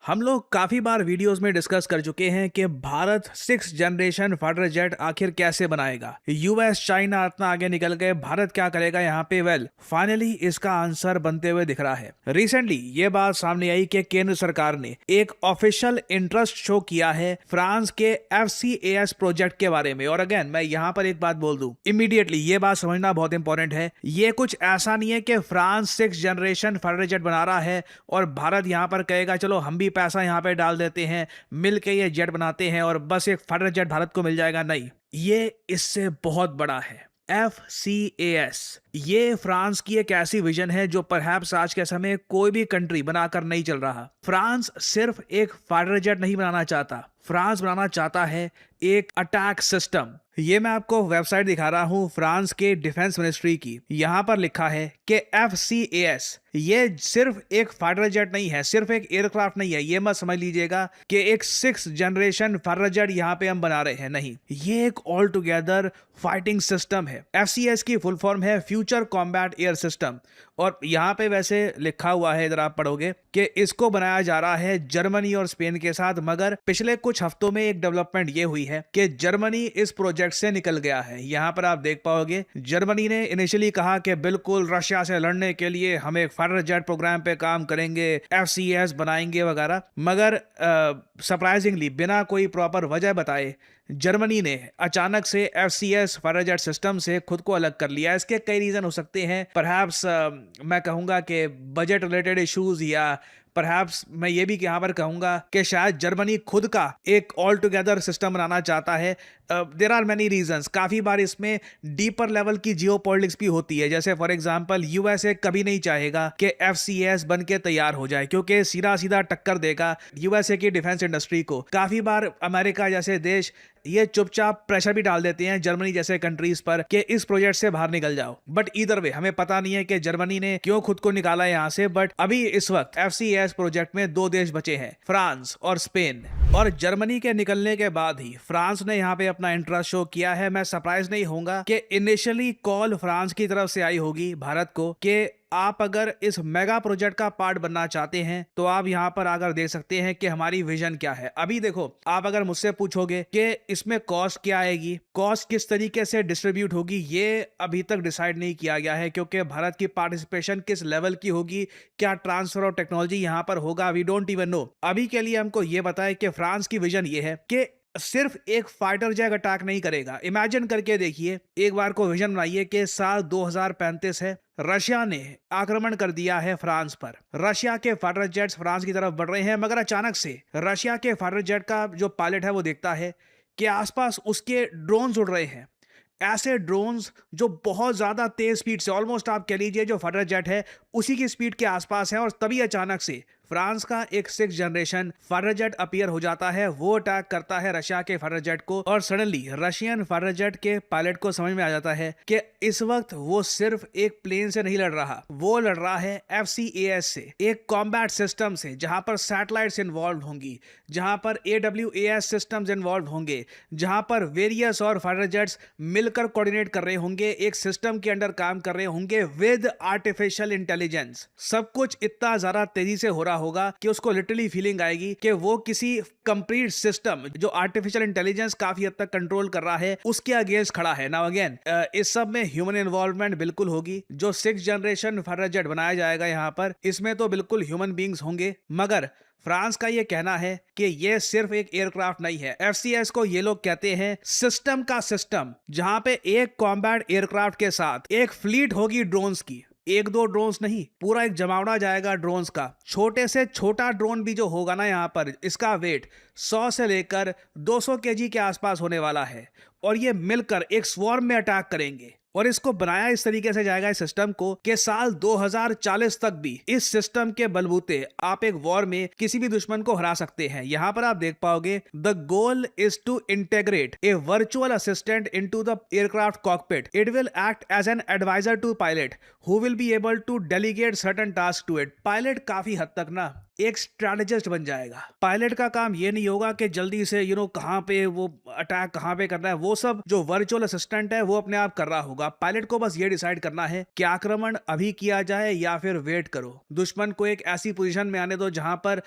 हम लोग काफी बार वीडियोस में डिस्कस कर चुके हैं कि भारत 6 जनरेशन फाइटर जेट आखिर कैसे बनाएगा। यूएस चाइना इतना आगे निकल गए, भारत क्या करेगा यहाँ पे? फाइनली इसका आंसर बनते हुए दिख रहा है। रिसेंटली ये बात सामने आई कि केंद्र सरकार ने एक ऑफिशियल इंटरेस्ट शो किया है फ्रांस के FCAS प्रोजेक्ट के बारे में। और अगेन मैं यहाँ पर एक बात बोल दूं, इमीडिएटली ये बात समझना बहुत इंपॉर्टेंट है। ये कुछ ऐसा नहीं है कि फ्रांस 6 जनरेशन फाइटर जेट बना रहा है और भारत यहाँ पर कहेगा चलो हम भी पैसा यहाँ पे डाल देते हैं, मिलके ये जेट बनाते हैं और बस एक फाइटर जेट भारत को मिल जाएगा। नहीं, ये इससे बहुत बड़ा है। FCAS ये फ्रांस की एक ऐसी विजन है जो परहैप्स आज के समय कोई भी कंट्री बनाकर नहीं चल रहा। फ्रांस सिर्फ एक फाइटर जेट नहीं बनाना चाहता, फ्रांस बनाना चाहता है एक अटैक सिस्टम। ये मैं आपको वेबसाइट दिखा रहा हूं फ्रांस के डिफेंस मिनिस्ट्री की। यहां पर लिखा है कि FCAS ये सिर्फ एक फाइटर जेट नहीं है, सिर्फ एक एयरक्राफ्ट नहीं है। ये मत समझ लीजिएगा कि एक 6 जनरेशन फाइटर जेट यहां पे हम बना रहे हैं, नहीं, ये एक ऑल टुगेदर फाइटिंग सिस्टम है। FCAS की फुल फॉर्म है फ्यूचर कॉम्बैट एयर सिस्टम। और यहां पे वैसे लिखा हुआ है, इधर आप पढ़ोगे कि इसको बनाया जा रहा है जर्मनी और स्पेन के साथ। मगर पिछले कुछ हफ्तों में एक डेवलपमेंट ये हुई है कि जर्मनी इस प्रोजेक्ट से निकल गया है। यहां पर आप देख पाओगे जर्मनी ने इनिशियली कहा कि बिल्कुल रशिया से लड़ने के लिए हम एक फाइटर जेट प्रोग्राम पे काम करेंगे, FCAS बनाएंगे वगैरह। मगर सरप्राइजिंगली बिना कोई प्रॉपर वजह बताए जर्मनी ने अचानक से FCAS फाइटर जेट सिस्टम से खुद को अलग कर लिया। इसके कई रीजन हो सकते हैं। परहैप्स मैं कहूंगा कि बजट रिलेटेड इश्यूज, या परहैप्स मैं ये भी यहाँ पर कहूंगा कि शायद जर्मनी खुद का एक ऑल टुगेदर सिस्टम बनाना चाहता है। There are many reasons. काफी बार इसमें डीपर लेवल की जियोपॉलिटिक्स भी होती है। जैसे फॉर एग्जांपल USA कभी नहीं चाहेगा कि FCAS बन के तैयार हो जाए, क्योंकि सीधा सीधा टक्कर देगा USA की डिफेंस इंडस्ट्री को। काफी बार अमेरिका जैसे देश ये चुपचाप प्रेशर भी डाल देते हैं जर्मनी जैसे कंट्रीज पर कि इस प्रोजेक्ट से बाहर निकल जाओ। बट इधर वे हमें पता नहीं है कि जर्मनी ने क्यों खुद को निकाला यहां से। बट अभी इस वक्त FCAS प्रोजेक्ट में 2 देश बचे हैं, फ्रांस और स्पेन। और जर्मनी के निकलने के बाद ही फ्रांस ने यहां पे अपना इंटरेस्ट शो किया है। मैं सरप्राइज नहीं होऊंगा कि इनिशियली कॉल फ्रांस की तरफ से आई होगी भारत को कि आप अगर इस मेगा प्रोजेक्ट का पार्ट बनना चाहते हैं तो आप यहां पर आकर देख सकते हैं कि हमारी विजन क्या है। अभी देखो, आप अगर मुझसे पूछोगे कि इसमें कॉस्ट क्या आएगी, कॉस्ट किस तरीके से डिस्ट्रीब्यूट होगी, ये अभी तक डिसाइड नहीं किया गया है। क्योंकि भारत की पार्टिसिपेशन किस लेवल की होगी, क्या ट्रांसफर ऑफ टेक्नोलॉजी यहां पर होगा, वी डोंट इवन नो। अभी के लिए हमको ये बताए कि फ्रांस की विजन ये है कि सिर्फ एक फाइटर जेट अटैक नहीं करेगा। इमेजिन करके देखिए, एक बार को विजन बनाइए कि साल 2035 है, रशिया ने आक्रमण कर दिया है फ्रांस पर। रशिया के फाइटर जेट्स फ्रांस की तरफ बढ़ रहे हैं, मगर अचानक से रशिया के फाइटर जेट का जो पायलट है वो देखता है कि आसपास उसके ड्रोन्स उड़ रहे हैं। ऐसे ड्रोन्स जो बहुत ज्यादा तेज स्पीड से, ऑलमोस्ट आप कह लीजिए जो फाइटर जेट है उसी की स्पीड के आसपास है। और तभी अचानक से फ्रांस का एक 6 जनरेशन फाइटर जेट अपीयर हो जाता है। वो अटैक करता है रशिया के फाइटर जेट को और सडनली रशियन फाइटर जेट के पायलट को समझ में आ जाता है कि इस वक्त वो सिर्फ एक प्लेन से नहीं लड़ रहा, वो लड़ रहा है FCAS से, एक कॉम्बैट सिस्टम से, जहां पर सैटेलाइट्स इन्वॉल्व होंगी, जहां पर AWAS सिस्टम्स इन्वॉल्व होंगे, जहां पर वेरियस और फाइटर जेट्स मिलकर कोऑर्डिनेट कर रहे होंगे, एक सिस्टम के अंडर काम कर रहे होंगे विद आर्टिफिशियल इंटेलिजेंस। सब कुछ इतना ज्यादा तेजी से हो रहा होगा कि उसको लिटरली फीलिंग आएगी कि वो किसी कंप्लीट सिस्टम जो आर्टिफिशियल इंटेलिजेंस काफी हद तक कंट्रोल कर रहा है उसके अगेंस्ट खड़ा है। नाउ अगेन इस सब में ह्यूमन इन्वॉल्वमेंट बिल्कुल होगी। जो 6 जनरेशन फाइटर जेट बनाया जाएगा यहां पर, इसमें तो बिल्कुल ह्यूमन बींग्स होंगे। मगर फ्रांस का यह कहना है कि यह सिर्फ एक एयरक्राफ्ट नहीं है। FCAS को ये लोग कहते हैं सिस्टम का सिस्टम, जहां पे एक कॉम्बैट एयरक्राफ्ट के साथ एक फ्लीट होगी ड्रोन्स की। एक दो ड्रोन्स नहीं, पूरा एक जमावड़ा जाएगा ड्रोन्स का। छोटे से छोटा ड्रोन भी जो होगा ना यहाँ पर, इसका वेट 100 से लेकर 200 kg के आसपास होने वाला है। और ये मिलकर एक स्वॉर्म में अटैक करेंगे। और इसको बनाया इस तरीके से जाएगा इस सिस्टम को कि साल 2040 तक भी इस सिस्टम के बलबूते आप एक वॉर में किसी भी दुश्मन को हरा सकते हैं। यहां पर आप देख पाओगे the goal is to integrate a virtual assistant into the aircraft cockpit. It will act as an advisor to pilot who will be able to delegate certain task to it. Pilot काफी हद तक ना एक strategist बन जाएगा। Pilot का काम ये नहीं होगा कि जल्दी से कहां पे वो अटैक कहां पे करना है, वो सब जो वर्चुअल असिस्टेंट है वो अपने आप कर रहा होगा। होगा, पायलट को बस ये डिसाइड करना है कि आक्रमण अभी किया जाए या फिर वेट करो, दुश्मन को एक ऐसी पोजीशन में आने दो जहां पर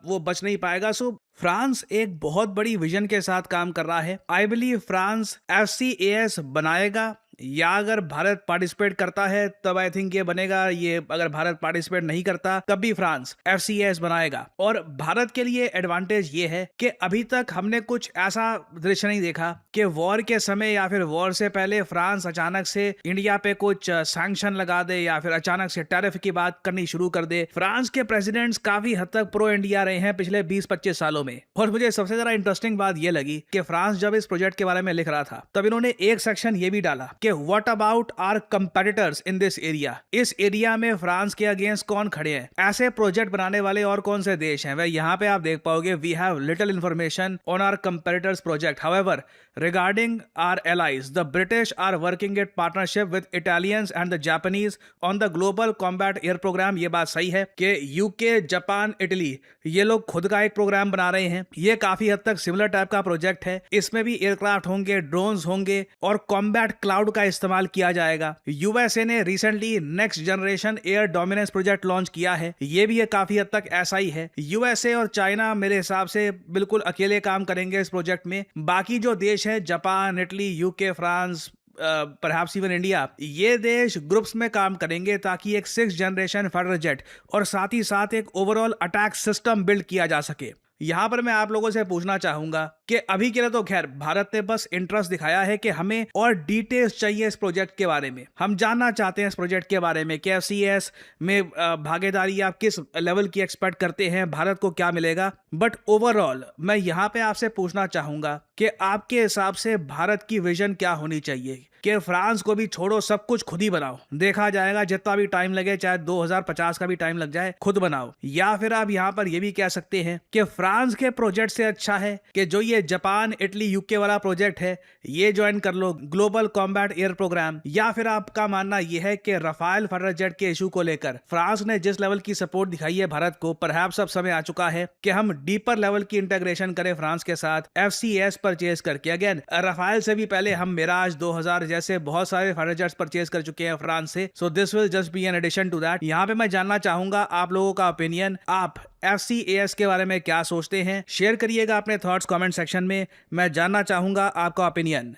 वो बच नहीं पाएगा। सो फ्रांस एक बहुत बड़ी विजन के साथ काम कर रहा है। आई बिलीव फ्रांस FCAS बनाएगा, या अगर भारत पार्टिसिपेट करता है तब आई थिंक ये बनेगा। ये अगर भारत पार्टिसिपेट नहीं करता तब भी फ्रांस FCAS बनाएगा। और भारत के लिए एडवांटेज ये है कि अभी तक हमने कुछ ऐसा दृश्य नहीं देखा कि वॉर के समय या फिर वॉर से पहले फ्रांस अचानक से इंडिया पे कुछ सैंक्शन लगा दे या फिर अचानक से टैरिफ की बात करनी शुरू कर दे। फ्रांस के प्रेसिडेंट्स काफी हद तक प्रो इंडिया रहे हैं पिछले 20-25 सालों में। और मुझे सबसे ज्यादा इंटरेस्टिंग बात यह लगी कि फ्रांस जब इस प्रोजेक्ट के बारे में लिख रहा था तब इन्होंने एक सेक्शन ये भी डाला कि what about our competitors in this area. इस एरिया में फ्रांस के अगेंस्ट कौन खड़े हैं, ऐसे प्रोजेक्ट बनाने वाले और कौन से देश हैं। वह यहाँ पे आप देख पाओगे we have little information on our competitors project, however regarding our allies, the British are working in partnership with Italians and the Japanese on the global combat air program। ये बात सही है कि यूके, जापान, इटली ये लोग खुद का एक प्रोग्राम बना रहे हैं। ये काफी हद तक सिमिलर टाइप का प्रोजेक्ट है। इसमें भी एयरक्राफ्ट होंगे, ड्रोन्स होंगे और कॉम्बैट क्लाउड का इस्तेमाल किया जाएगा। यूएसए ने recently next generation air dominance project launch किया है। ये भी काफी हद तक ऐसा ही है। यूएसए और चाइना मेरे हिसाब से बिल्कुल अकेले काम करेंगे इस प्रोजेक्ट में। बाकी जो देश है Japan, Italy, UK, France, perhaps even India, ये देश ग्रुप्स में काम करेंगे ताकि एक 6th जनरेशन फाइटर जेट और साथ ही साथ एक ओवरऑल अटैक सिस्टम बिल्ड किया जा सके। यहां पर मैं आप लोगों से पूछना चाहूंगा कि अभी के लिए तो खैर भारत ने बस इंटरेस्ट दिखाया है कि हमें और डिटेल्स चाहिए इस प्रोजेक्ट के बारे में। हम जानना चाहते हैं इस प्रोजेक्ट के बारे में कि FCAS में भागीदारी आप किस लेवल की एक्सपेक्ट करते हैं, भारत को क्या मिलेगा। बट ओवरऑल मैं यहाँ पे आपसे पूछना चाहूंगा कि आपके हिसाब से भारत की विजन क्या होनी चाहिए कि फ्रांस को भी छोड़ो, सब कुछ खुद ही बनाओ, देखा जाएगा जितना भी टाइम लगे, चाहे 2050 का भी टाइम लग जाए, खुद बनाओ। या फिर आप यहाँ पर ये भी कह सकते हैं कि फ्रांस के प्रोजेक्ट से अच्छा है कि जो ये जापान, इटली, यूके वाला प्रोजेक्ट है ये ज्वाइन कर लो, ग्लोबल कॉम्बैट एयर प्रोग्राम। या फिर आपका मानना यह है कि राफेल फाइटर जेट के इशू को लेकर फ्रांस ने जिस लेवल की सपोर्ट दिखाई है भारत को, परहैप्स अब समय आ चुका है कि हम डीपर लेवल की इंटीग्रेशन करें फ्रांस के साथ FCAS परचेज करके। अगेन राफेल से भी पहले हम मिराज 2000 जैसे बहुत सारे फाइटर जेट्स परचेज कर चुके हैं फ्रांस से। So this will just be an addition to that. यहाँ पे मैं जानना चाहूंगा आप लोगों का ओपिनियन, आप FCAS के बारे में क्या सोचते हैं, शेयर करिएगा अपने थॉट्स कमेंट सेक्शन में। मैं जानना चाहूंगा आपका ओपिनियन।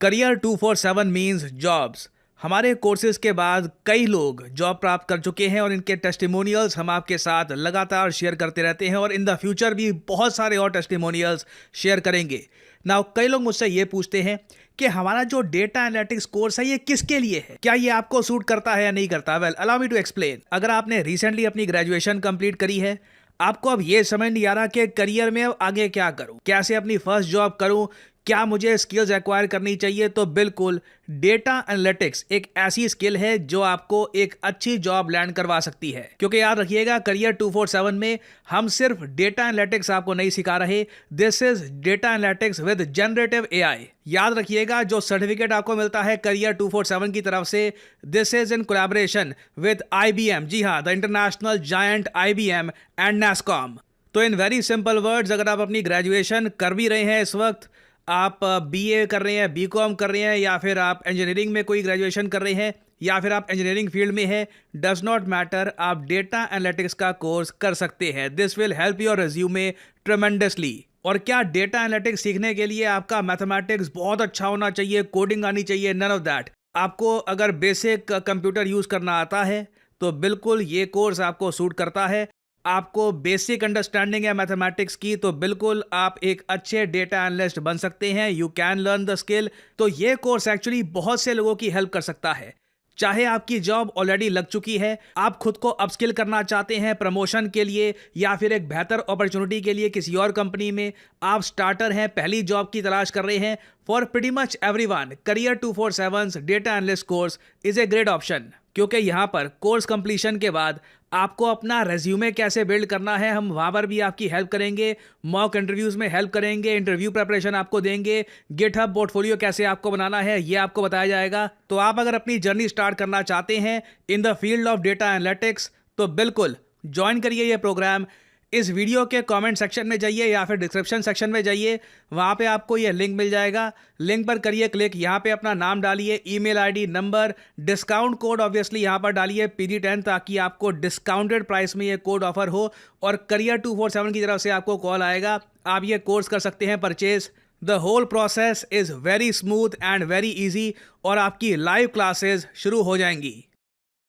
Career 247 means jobs. हमारे कोर्सेज के बाद कई लोग जॉब प्राप्त कर चुके हैं और इनके टेस्टिमोनियल्स हम आपके साथ लगातार शेयर करते रहते हैं और इन द फ्यूचर भी बहुत सारे और टेस्टिमोनियल्स शेयर करेंगे। नाउ कई लोग मुझसे ये पूछते हैं कि हमारा जो डेटा एनालिटिक्स कोर्स है ये किसके लिए है, क्या ये आपको सूट करता है या नहीं करता। Well allow me to explain. अगर आपने रिसेंटली अपनी ग्रेजुएशन कंप्लीट करी है, आपको अब ये समझ नहीं आ रहा कि करियर में अब आगे क्या करूं, कैसे अपनी फर्स्ट जॉब करूं, क्या मुझे स्किल्स एक्वायर करनी चाहिए, तो बिल्कुल डेटा एनालिटिक्स एक ऐसी स्किल है जो आपको एक अच्छी जॉब लैंड करवा सकती है। क्योंकि याद रखिएगा करियर 247 में हम सिर्फ डेटा एनालिटिक्स आपको नहीं सिखा रहे, this is data analytics with generative AI। याद रखिएगा जो सर्टिफिकेट आपको मिलता है करियर 247 की तरफ से, this is in collaboration with IBM। जी हाँ, the international giant IBM and NASSCOM। तो इन वेरी सिंपल वर्ड्स, अगर आप अपनी ग्रेजुएशन कर भी रहे हैं इस वक्त, आप BA कर रहे हैं, BCom कर रहे हैं, या फिर आप इंजीनियरिंग में कोई ग्रेजुएशन कर रहे हैं, या फिर आप इंजीनियरिंग फील्ड में हैं, डज नॉट मैटर, आप डेटा एनालिटिक्स का कोर्स कर सकते हैं। This will help your resume tremendously. और क्या डेटा एनालिटिक्स सीखने के लिए आपका मैथमेटिक्स बहुत अच्छा होना चाहिए, कोडिंग आनी चाहिए? None of that. आपको अगर बेसिक कंप्यूटर यूज करना आता है तो बिल्कुल ये कोर्स आपको सूट करता है। आपको बेसिक अंडरस्टैंडिंग है मैथमेटिक्स की तो बिल्कुल आप एक अच्छे डेटा एनालिस्ट बन सकते हैं। You can learn the skill. तो ये कोर्स एक्चुअली बहुत से लोगों की हेल्प कर सकता है। चाहे आपकी जॉब ऑलरेडी लग चुकी है, आप खुद को अपस्किल करना चाहते हैं प्रमोशन के लिए या फिर एक बेहतर अपॉर्चुनिटी के लिए किसी और कंपनी में, आप स्टार्टर हैं, पहली जॉब की तलाश कर रहे हैं, for pretty much everyone career 247 data analyst course is a great option. क्योंकि यहाँ पर कोर्स कंप्लीशन के बाद आपको अपना रेज्यूमे कैसे बिल्ड करना है, हम वहाँ पर भी आपकी हेल्प करेंगे, मॉक इंटरव्यूज़ में हेल्प करेंगे, इंटरव्यू प्रिपरेशन आपको देंगे, गिटहब पोर्टफोलियो कैसे आपको बनाना है ये आपको बताया जाएगा। तो आप अगर अपनी जर्नी स्टार्ट करना चाहते हैं in the field of data analytics तो बिल्कुल ज्वाइन करिए ये प्रोग्राम। इस वीडियो के कमेंट सेक्शन में जाइए या फिर डिस्क्रिप्शन सेक्शन में जाइए, वहाँ पे आपको ये लिंक मिल जाएगा। लिंक पर करिए क्लिक, यहाँ पे अपना नाम डालिए, email ID, number, discount code obviously यहाँ पर डालिए PG10, ताकि आपको डिस्काउंटेड प्राइस में ये कोड ऑफर हो और करियर 247 की तरफ से आपको कॉल आएगा। आप ये कोर्स कर सकते हैं purchase. The whole process is very smooth and very easy और आपकी लाइव क्लासेस शुरू हो जाएंगी।